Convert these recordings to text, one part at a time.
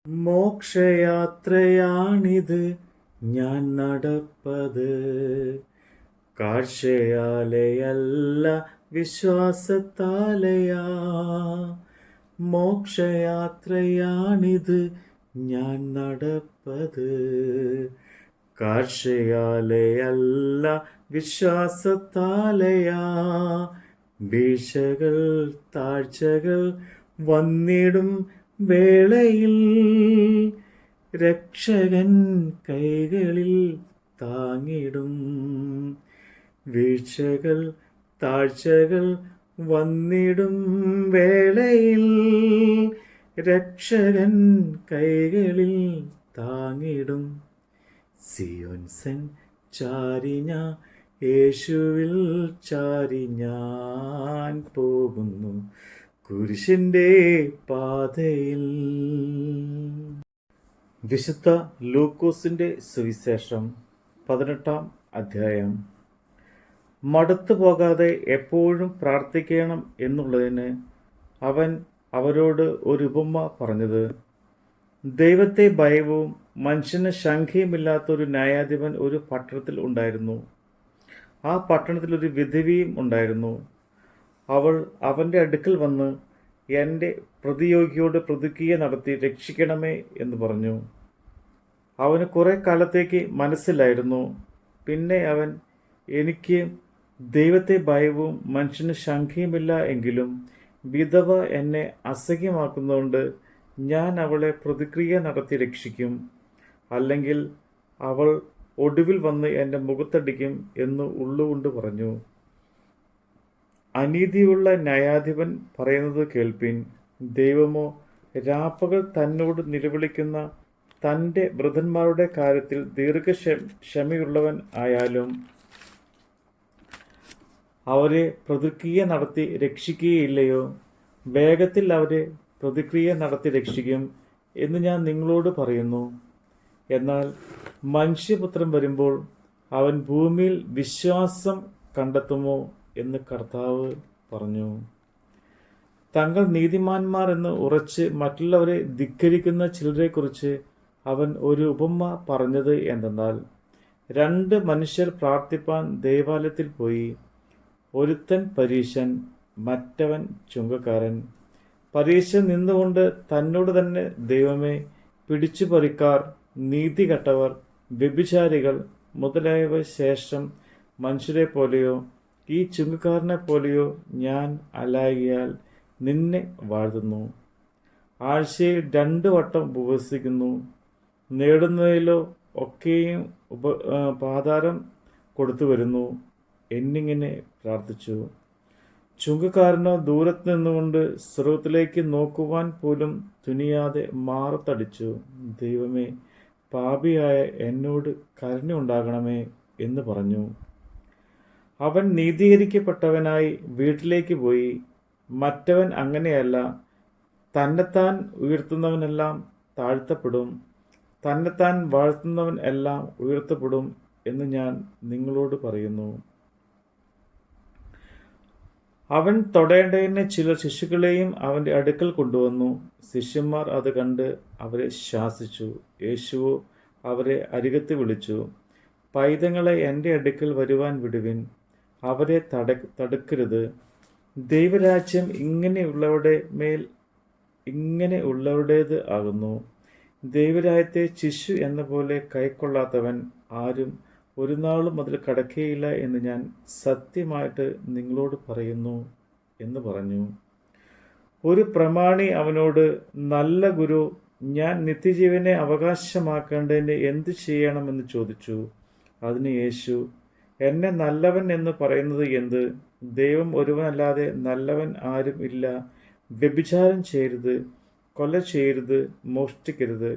മോക്ഷയാത്രയാണിത് ഞാൻ നടപ്പത്, കാഴ്ചയാലെയല്ല വിശ്വാസത്താലെയാ. മോക്ഷയാത്രയാണിത് ഞാൻ നടപ്പത്, കാഴ്ചയാലെയല്ല വിശ്വാസത്താലെയാ. വീഴ്ചകൾ താഴ്ചകൾ വന്നിടും വേളയിൽ രക്ഷകൻ കൈകളിൽ താങ്ങിടും. വീഴ്ചകൾ താഴ്ചകൾ വന്നിടും വേളയിൽ രക്ഷകൻ കൈകളിൽ താങ്ങിടും. സിയോൻസൻ ചാരിഞ്ഞ യേശുവിൽ ചാരി ഞാൻ പോകുന്നു കുരിശിൻ്റെ പാതയിൽ. വിശുദ്ധ ലൂക്കോസിൻ്റെ സുവിശേഷം 18-ാം അധ്യായം. മടുത്തു പോകാതെ എപ്പോഴും പ്രാർത്ഥിക്കണം എന്നുള്ളതിന് അവൻ അവരോട് ഒരു ഉപമ പറഞ്ഞത്. ദൈവത്തെ ഭയവും മനുഷ്യന് ശങ്കയുമില്ലാത്തൊരു ന്യായാധിപൻ ഒരു പട്ടണത്തിൽ ഉണ്ടായിരുന്നു. ആ പട്ടണത്തിൽ ഒരു വിധവയും ഉണ്ടായിരുന്നു. അവൾ അവൻ്റെ അടുക്കൽ വന്ന്, എൻ്റെ പ്രതിയോഗിയോട് പ്രതിക്രിയ നടത്തി രക്ഷിക്കണമേ എന്ന് പറഞ്ഞു. അവന് കുറെ കാലത്തേക്ക് മനസ്സിലായിരുന്നു. പിന്നെ അവൻ, എനിക്ക് ദൈവത്തെ ഭയവും മനുഷ്യന് ശങ്കയുമില്ല എങ്കിലും വിധവ എന്നെ അസഹ്യമാക്കുന്നതുകൊണ്ട് ഞാൻ അവളെ പ്രതിക്രിയ നടത്തി രക്ഷിക്കും, അല്ലെങ്കിൽ അവൾ ഒടുവിൽ വന്ന് എൻ്റെ മുഖത്തടിക്കും എന്ന് ഉള്ളുകൊണ്ട് പറഞ്ഞു. അനീതിയുള്ള ന്യായാധിപൻ പറയുന്നത് കേൾപ്പിൻ. ദൈവമോ രാപ്പകൽ തന്നോട് നിലവിളിക്കുന്ന തൻ്റെ വൃദ്ധന്മാരുടെ കാര്യത്തിൽ ദീർഘക്ഷമയുള്ളവൻ ആയാലും അവരെ പ്രതിക്രിയ നടത്തി രക്ഷിക്കുകയില്ലയോ? വേഗത്തിൽ അവരെ പ്രതിക്രിയ നടത്തി രക്ഷിക്കും എന്ന് ഞാൻ നിങ്ങളോട് പറയുന്നു. എന്നാൽ മനുഷ്യപുത്രൻ വരുമ്പോൾ അവൻ ഭൂമിയിൽ വിശ്വാസം കണ്ടെത്തുമോ എന്ന് കർത്താവ് പറഞ്ഞു. തങ്ങൾ നീതിമാന്മാർ എന്ന് ഉറച്ച് മറ്റുള്ളവരെ ധിക്കരിക്കുന്ന ചിലരെക്കുറിച്ച് അവൻ ഒരു ഉപമ പറഞ്ഞത് എന്തെന്നാൽ, 2 മനുഷ്യർ പ്രാർത്ഥിപ്പാൻ ദേവാലയത്തിൽ പോയി. ഒരുത്തൻ പരീശൻ, മറ്റവൻ ചുങ്കക്കാരൻ. പരീശൻ നിന്നുകൊണ്ട് തന്നോട് തന്നെ, ദൈവമേ, പിടിച്ചുപറിക്കാർ, നീതികെട്ടവർ, വ്യഭിചാരികൾ മുതലായവ ശേഷം മനുഷ്യരെ പോലെയോ ഈ ചുങ്കക്കാരനെ പോലെയോ ഞാൻ അല്ലായ്കയാൽ നിന്നെ വാഴ്ത്തുന്നു. ആഴ്ചയിൽ 2 വട്ടം ഉപവസിക്കുന്നു. നേടുന്നതിലോ ഒക്കെയും പാതാരം കൊടുത്തു വരുന്നു എന്നിങ്ങനെ പ്രാർത്ഥിച്ചു. ചുങ്കക്കാരനോ ദൂരത്ത് നിന്നുകൊണ്ട് സ്വർഗത്തിലേക്ക് നോക്കുവാൻ പോലും തുനിയാതെ മാറത്തടിച്ചു, ദൈവമേ, പാപിയായ എന്നോട് കരുണയുണ്ടാകണമേ എന്ന് പറഞ്ഞു. അവൻ നീതീകരിക്കപ്പെട്ടവനായി വീട്ടിലേക്ക് പോയി. മറ്റവൻ അങ്ങനെയല്ല. തന്നെത്താൻ ഉയർത്തുന്നവനെല്ലാം താഴ്ത്തപ്പെടും, തന്നെത്താൻ വാഴ്ത്തുന്നവൻ എല്ലാം ഉയർത്തപ്പെടും എന്ന് ഞാൻ നിങ്ങളോട് പറയുന്നു. അവൻ തൊടേണ്ടതിന് ചില ശിശുക്കളെയും അവൻ്റെ അടുക്കൽ കൊണ്ടുവന്നു. ശിഷ്യന്മാർ അത് കണ്ട് അവരെ ശാസിച്ചു. യേശുവോ അവരെ അരികത്ത് വിളിച്ചു, പൈതങ്ങളെ എൻ്റെ അടുക്കൽ വരുവാൻ വിടുവിൻ, അവരെ തടുക്കരുത്. ദൈവരാജ്യം ഇങ്ങനെയുള്ളവരുടേത് ആകുന്നു. ദൈവരാജ്യത്തെ ശിശു എന്ന പോലെ കൈക്കൊള്ളാത്തവൻ ആരും ഒരു നാളും അതിൽ കടക്കുകയില്ല എന്ന് ഞാൻ സത്യമായിട്ട് നിങ്ങളോട് പറയുന്നു എന്ന് പറഞ്ഞു. ഒരു പ്രമാണി അവനോട്, നല്ല ഗുരു, ഞാൻ നിത്യജീവനെ അവകാശമാക്കേണ്ടതിന് എന്ത് ചെയ്യണമെന്ന് ചോദിച്ചു. അതിന് യേശു, എന്നെ നല്ലവൻ എന്ന് പറയുന്നത് എന്ത്? ദൈവം ഒരുവനല്ലാതെ നല്ലവൻ ആരും ഇല്ല. വ്യഭിചാരം ചെയ്യരുത്, കൊല ചെയ്യരുത്, മോഷ്ടിക്കരുത്,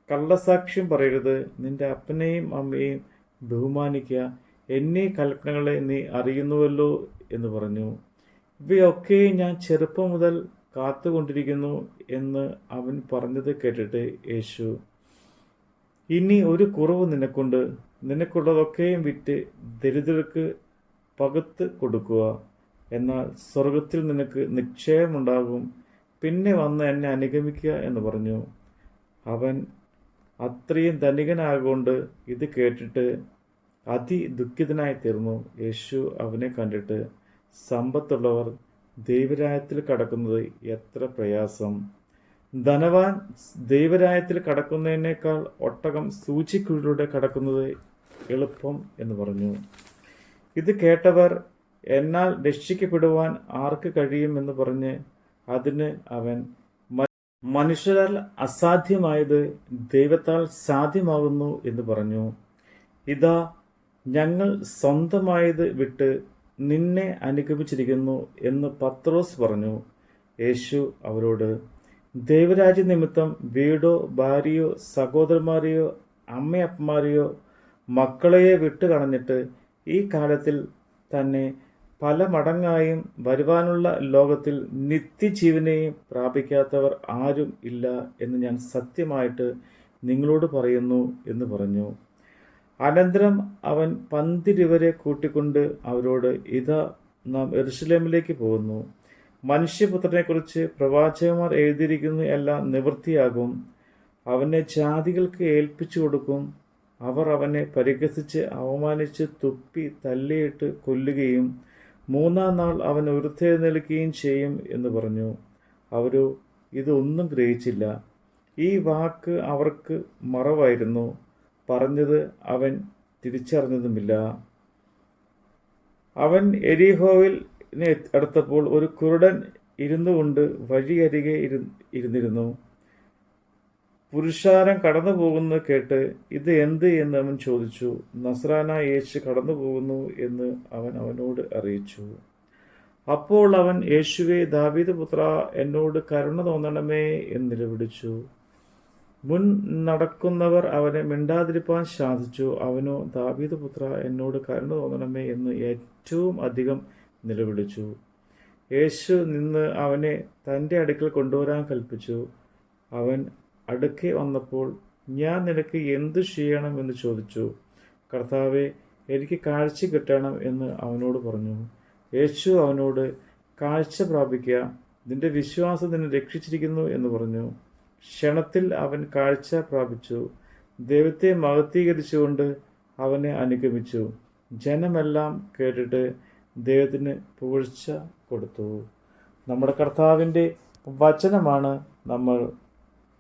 കള്ളസാക്ഷ്യം പറയരുത്, നിന്റെ അപ്പനെയും അമ്മയെയും ബഹുമാനിക്കുക, എന്നീ കൽപ്പനകളെ നീ അറിയുന്നുവല്ലോ എന്ന് പറഞ്ഞു. ഇവയൊക്കെ ഞാൻ ചെറുപ്പം മുതൽ കാത്തുകൊണ്ടിരിക്കുന്നു എന്ന് അവൻ പറഞ്ഞത് കേട്ടിട്ട് യേശു, ഇനി ഒരു കുറവ് നിനക്കുണ്ട്. നിനക്കുള്ളതൊക്കെയും വിറ്റ് ദരിദ്രർക്ക് പകുത്ത് കൊടുക്കുക, എന്നാൽ സ്വർഗത്തിൽ നിനക്ക് നിക്ഷേപമുണ്ടാകും. പിന്നെ വന്ന് എന്നെ അനുഗമിക്കുക എന്ന് പറഞ്ഞു. അവൻ അത്രയും ധനികനാകൊണ്ട് ഇത് കേട്ടിട്ട് അതിദുഃഖിതനായി തീർന്നു. യേശു അവനെ കണ്ടിട്ട്, സമ്പത്തുള്ളവർ ദൈവരാജ്യത്തിൽ കടക്കുന്നത് എത്ര പ്രയാസം! ധനവാൻ ദൈവരാജ്യത്തിൽ കടക്കുന്നതിനേക്കാൾ ഒട്ടകം സൂചിക്കുഴിലൂടെ കടക്കുന്നത് എളുപ്പം എന്ന് പറഞ്ഞു. ഇത് കേട്ടവർ, എന്നാൽ രക്ഷിക്കപ്പെടുവാൻ ആർക്ക് കഴിയും എന്ന് പറഞ്ഞ് അതിന് അവൻ, മനുഷ്യരാൽ അസാധ്യമായത് ദൈവത്താൽ സാധ്യമാകുന്നു എന്ന് പറഞ്ഞു. ഇതാ, ഞങ്ങൾ സ്വന്തമായത് വിട്ട് നിന്നെ അനുഗമിച്ചിരിക്കുന്നു എന്ന് പത്രോസ് പറഞ്ഞു. യേശു അവരോട്, ദൈവരാജ്യ നിമിത്തം വീടോ ഭാര്യയോ സഹോദരന്മാരെയോ അമ്മയപ്പന്മാരെയോ മക്കളെയോ വിട്ടുകളഞ്ഞിട്ട് ഈ കാലത്തിൽ തന്നെ പല മടങ്ങായും വരുവാനുള്ള ലോകത്തിൽ നിത്യജീവനെയും പ്രാപിക്കാത്തവർ ആരും ഇല്ല എന്ന് ഞാൻ സത്യമായിട്ട് നിങ്ങളോട് പറയുന്നു എന്ന് പറഞ്ഞു. അനന്തരം അവൻ 12 കൂട്ടിക്കൊണ്ട് അവരോട്, ഇതാ, നാം യെരൂശലേമിലേക്ക് പോകുന്നു. മനുഷ്യപുത്രനെക്കുറിച്ച് പ്രവാചകന്മാർ എഴുതിയിരിക്കുന്ന എല്ലാം നിവൃത്തിയാകും. അവനെ ജാതികൾക്ക് ഏൽപ്പിച്ചു കൊടുക്കും. അവർ അവനെ പരിഹസിച്ച് അവമാനിച്ച് തുപ്പി തല്ലിയിട്ട് കൊല്ലുകയും 3-ാം നാൾ അവൻ ഉയർത്തെഴുന്നേൽക്കുകയും ചെയ്യും എന്ന് പറഞ്ഞു. അവരോ ഇതൊന്നും ഗ്രഹിച്ചില്ല. ഈ വാക്ക് അവർക്ക് മറവായിരുന്നു. പറഞ്ഞത് അവൻ തിരിച്ചറിഞ്ഞതുമില്ല. അവൻ എരിഹോവിൽ അടുത്തപ്പോൾ ഒരു കുരുടൻ ഇരുന്നുകൊണ്ട് വഴിയരികെ ഇരുന്നിരുന്നു. പുരുഷാരം കടന്നു പോകുന്നത് കേട്ട്, ഇത് എന്ത് എന്ന് അവൻ ചോദിച്ചു. നസ്രായനായ യേശു കടന്നു പോകുന്നു എന്ന് അവൻ അവനോട് അറിയിച്ചു. അപ്പോൾ അവൻ, യേശുവേ, ദാവീദ് പുത്രാ, എന്നോട് കരുണ തോന്നണമേ എന്ന് നിലവിളിച്ചു. മുൻ നടക്കുന്നവർ അവനെ മിണ്ടാതിരിപ്പാൻ ശാസിച്ചു. അവനോ, ദാവീദ് പുത്ര, എന്നോട് കരുണ തോന്നണമേ എന്ന് ഏറ്റവും അധികം നിലവിളിച്ചു. യേശു നിന്ന് അവനെ തൻ്റെ അടുക്കൽ കൊണ്ടുവരാൻ കൽപ്പിച്ചു. അവൻ അടുക്കെ വന്നപ്പോൾ, ഞാൻ നിനക്ക് എന്തു ചെയ്യണം എന്ന് ചോദിച്ചു. കർത്താവേ, എനിക്ക് കാഴ്ച കിട്ടണം എന്ന് അവനോട് പറഞ്ഞു. യേശു അവനോട്, കാഴ്ച പ്രാപിക്കുക, നിന്റെ വിശ്വാസം നിന്നെ രക്ഷിച്ചിരിക്കുന്നു എന്ന് പറഞ്ഞു. ക്ഷണത്തിൽ അവൻ കാഴ്ച പ്രാപിച്ചു. ദൈവത്തെ മഹത്വീകരിച്ചുകൊണ്ട് അവനെ അനുഗമിച്ചു. ജനമെല്ലാം കേട്ടിട്ട് ദൈവത്തിന് പുകഴ്ച കൊടുത്തു. നമ്മുടെ കർത്താവിൻ്റെ വചനമാണ് നമ്മൾ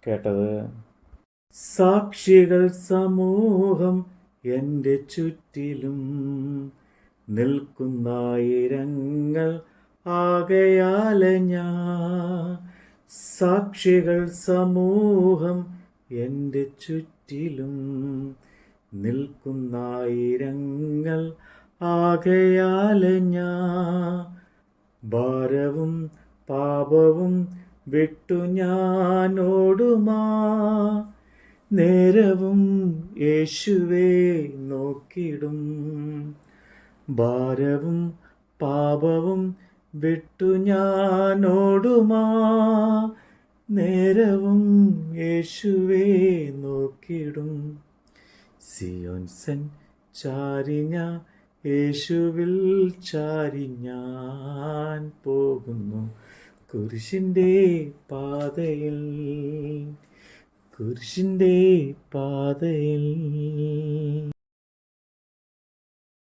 കേട്ടത്. സാക്ഷികൾ സമൂഹം എൻ്റെ ചുറ്റിലും നിൽക്കുന്നായിരങ്ങൾ ആകയാൽ ഞാൻ, സാക്ഷികൾ സമൂഹം എൻ്റെ ചുറ്റിലും നിൽക്കുന്നായിരങ്ങൾ ആകയാൽ ഞാൻ, ഭാരവും പാപവും വിട്ടു ഞാൻ ഓടുമാ നേരവും യേശുവേ നോക്കിടും. ഭാരവും പാപവും വിട്ടു ഞാൻ ഓടുമാ നേരവും യേശുവേ നോക്കിടും. സിയോൻ ചാരിഞ്ഞ യേശുവിൽ ചാരി ഞാൻ പോകുന്നു കുരിശിൻ്റെ പാതയിൽ, കുരിശിൻ്റെ പാതയിൽ.